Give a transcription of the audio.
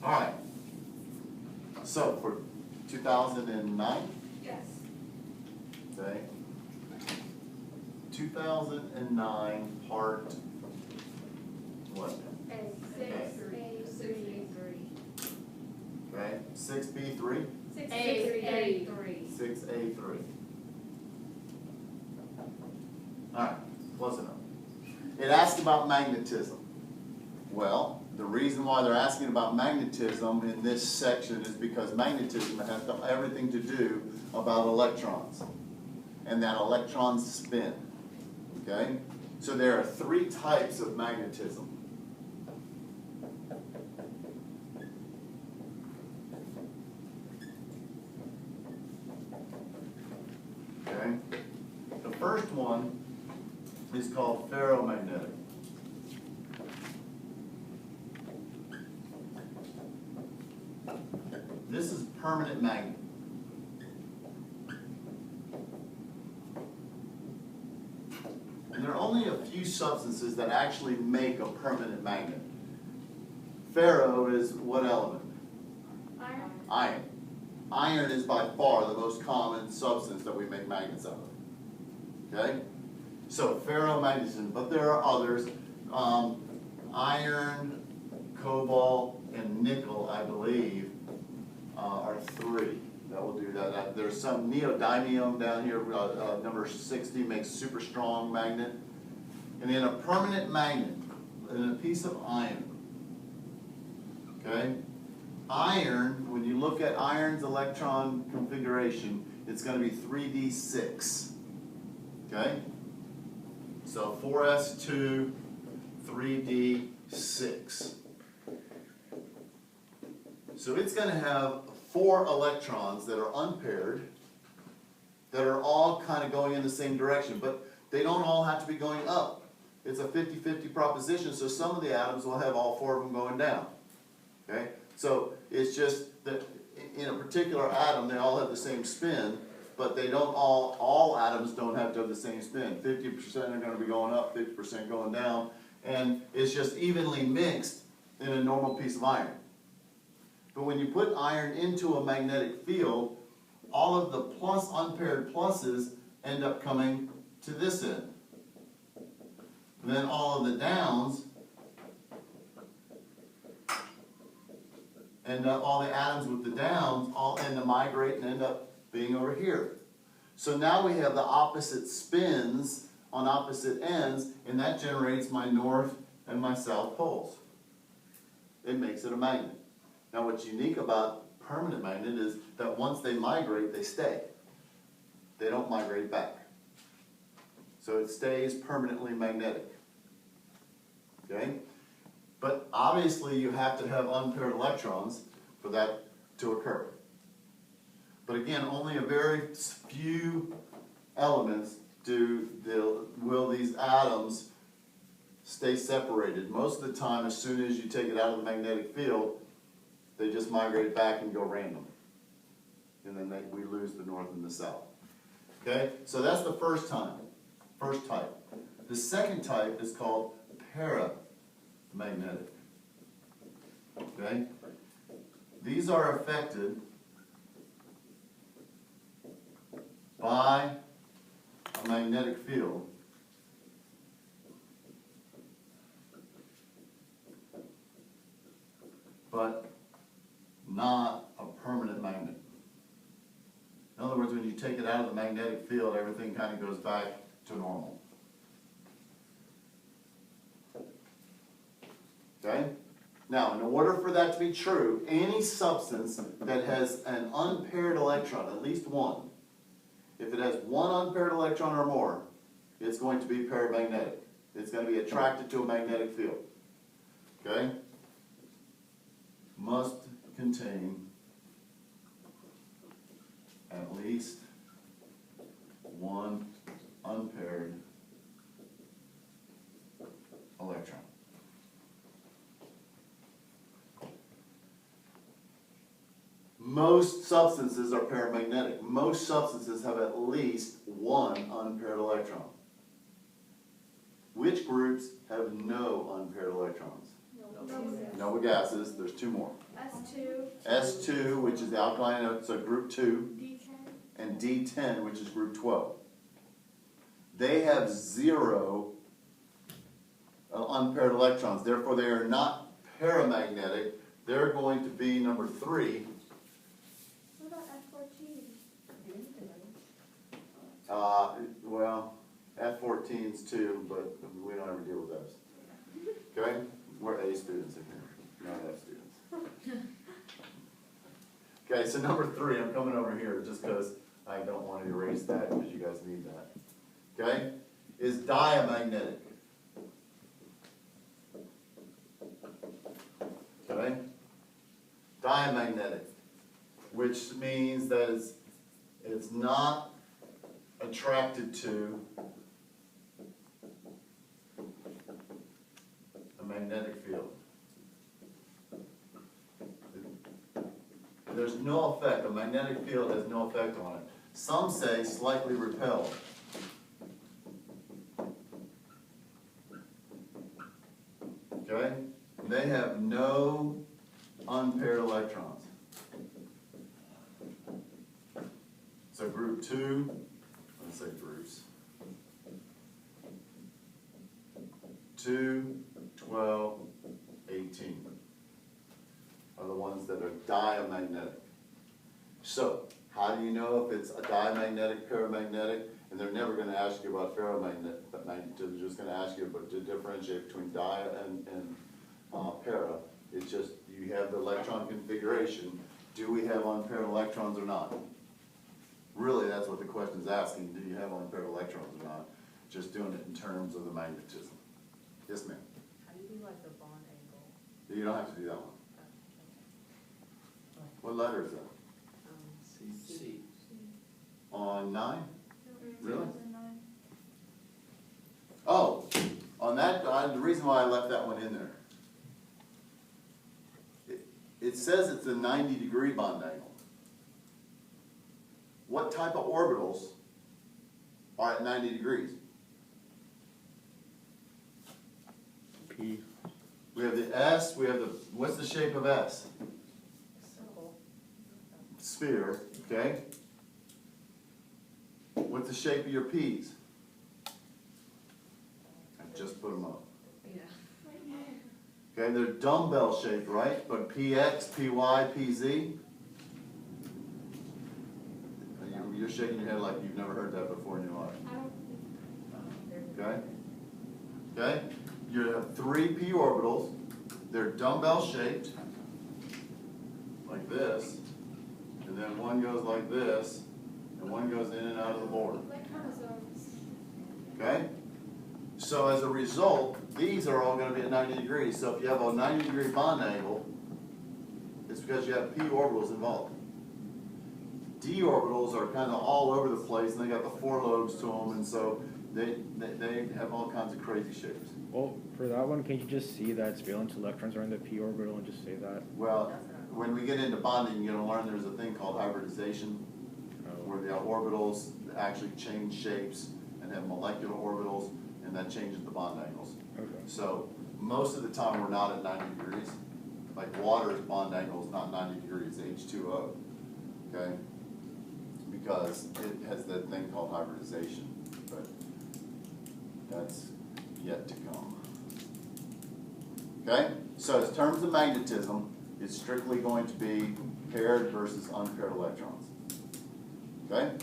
All right. So for 2009, Yes. okay, 2009 part what? Okay, 6B3, 6A3. 6A3. All right, close enough. It asked about magnetism. Well, the reason why they're asking about magnetism in this section is because magnetism has everything to do about electrons and that electrons spin. Okay? So there are three types of magnetism. Okay? The first one is called ferromagnetic. This is permanent magnet. And there are only a few substances that actually make a permanent magnet. Ferro is what element? Iron. Iron. Iron is by far the most common substance that we make magnets out of. Okay? So ferromagnetism, but there are others. Iron, cobalt, and nickel, I believe, are three that will do that. There's some neodymium down here, number 60, makes super strong magnet. And in a permanent magnet, in a piece of iron, okay? Iron, when you look at iron's electron configuration, it's going to be 3d6, okay? So 4s2, 3d6. So it's going to have 4 electrons that are unpaired, that are all kind of going in the same direction, but they don't all have to be going up. It's a 50-50 proposition, so some of the atoms will have all 4 of them going down. Okay? So it's just that in a particular atom, they all have the same spin, but they don't all atoms don't have to have the same spin. 50% are going to be going up, 50% going down, and it's just evenly mixed in a normal piece of iron. But when you put iron into a magnetic field, all of the plus unpaired pluses end up coming to this end. And then all of the downs end up, all the atoms with the downs all end up migrate and end up being over here. So now we have the opposite spins on opposite ends, and that generates my north and my south poles. It makes it a magnet. Now what's unique about permanent magnet is that once they migrate, they stay. They don't migrate back. So it stays permanently magnetic. Okay? But obviously you have to have unpaired electrons for that to occur. But again, only a very few elements will these atoms stay separated. Most of the time, as soon as you take it out of the magnetic field, they just migrate back and go random. And then we lose the north and the south. Okay? So that's the first type. The second type is called paramagnetic. Okay? These are affected by a magnetic field but not a permanent magnet. In other words, when you take it out of the magnetic field, everything kind of goes back to normal. Okay? Now, in order for that to be true, any substance that has an unpaired electron, at least one, if it has one unpaired electron or more, it's going to be paramagnetic. It's going to be attracted to a magnetic field. Okay? Must contain at least one unpaired electron. Most substances are paramagnetic. Most substances have at least one unpaired electron. Which groups have no unpaired electrons? Noble gases, there's two more. S2. S2, which is the alkaline, so group 2, D10. and D10, which is group 12. They have 0 unpaired electrons, therefore they are not paramagnetic. They're going to be number 3. What about F14? Well, F14s too, but we don't ever deal with those. Okay? We're A students in here, not F students. Okay, so number 3, I'm coming over here just because I don't want to erase that because you guys need that. Okay? Is diamagnetic. Okay? Diamagnetic, which means that it's not attracted to a magnetic field. There's no effect. A magnetic field has no effect on it. Some say slightly repelled. Okay? They have no unpaired electrons. So group 2, let's say groups. 2, 12, 18 are the ones that are diamagnetic. So, how do you know if it's a diamagnetic, paramagnetic? And they're never going to ask you about ferromagnetic. They're just going to ask you about to differentiate between dia and para. It's just you have the electron configuration. Do we have unpaired electrons or not? Really, that's what the question is asking. Do you have unpaired electrons or not? Just doing it in terms of the magnetism. Yes, ma'am. How do you do like the bond angle? You don't have to do that one. What letter is that? C. On 9? Really? 2009. Oh, on that, the reason why I left that one in there. It says it's a 90-degree bond angle. What type of orbitals are at 90 degrees? P. We have the S, we have the, what's the shape of S? Circle. Sphere, okay? What's the shape of your P's? I just put them up. Yeah. Okay, they're dumbbell shaped, right? But PX, PY, PZ. You're shaking your head like you've never heard that before in your life. I don't. Okay? Okay? You have 3 p orbitals. They're dumbbell shaped, like this. And then one goes like this, and one goes in and out of the border. Like chromosomes. Okay? So as a result, these are all going to be at 90 degrees. So if you have a 90-degree bond angle, it's because you have p orbitals involved. D orbitals are kind of all over the place, and they got the 4 lobes to them, and so they have all kinds of crazy shapes. Well, for that one, can't you just see that its valence electrons are in the p orbital and just say that? Well, when we get into bonding, you're going to learn there's a thing called hybridization, where the orbitals actually change shapes and have molecular orbitals, and that changes the bond angles. Okay. So most of the time we're not at 90 degrees. Like water's bond angle is not 90 degrees, H2O, okay? Because it has that thing called hybridization, but that's yet to come. Okay, so in terms of magnetism, it's strictly going to be paired versus unpaired electrons. Okay?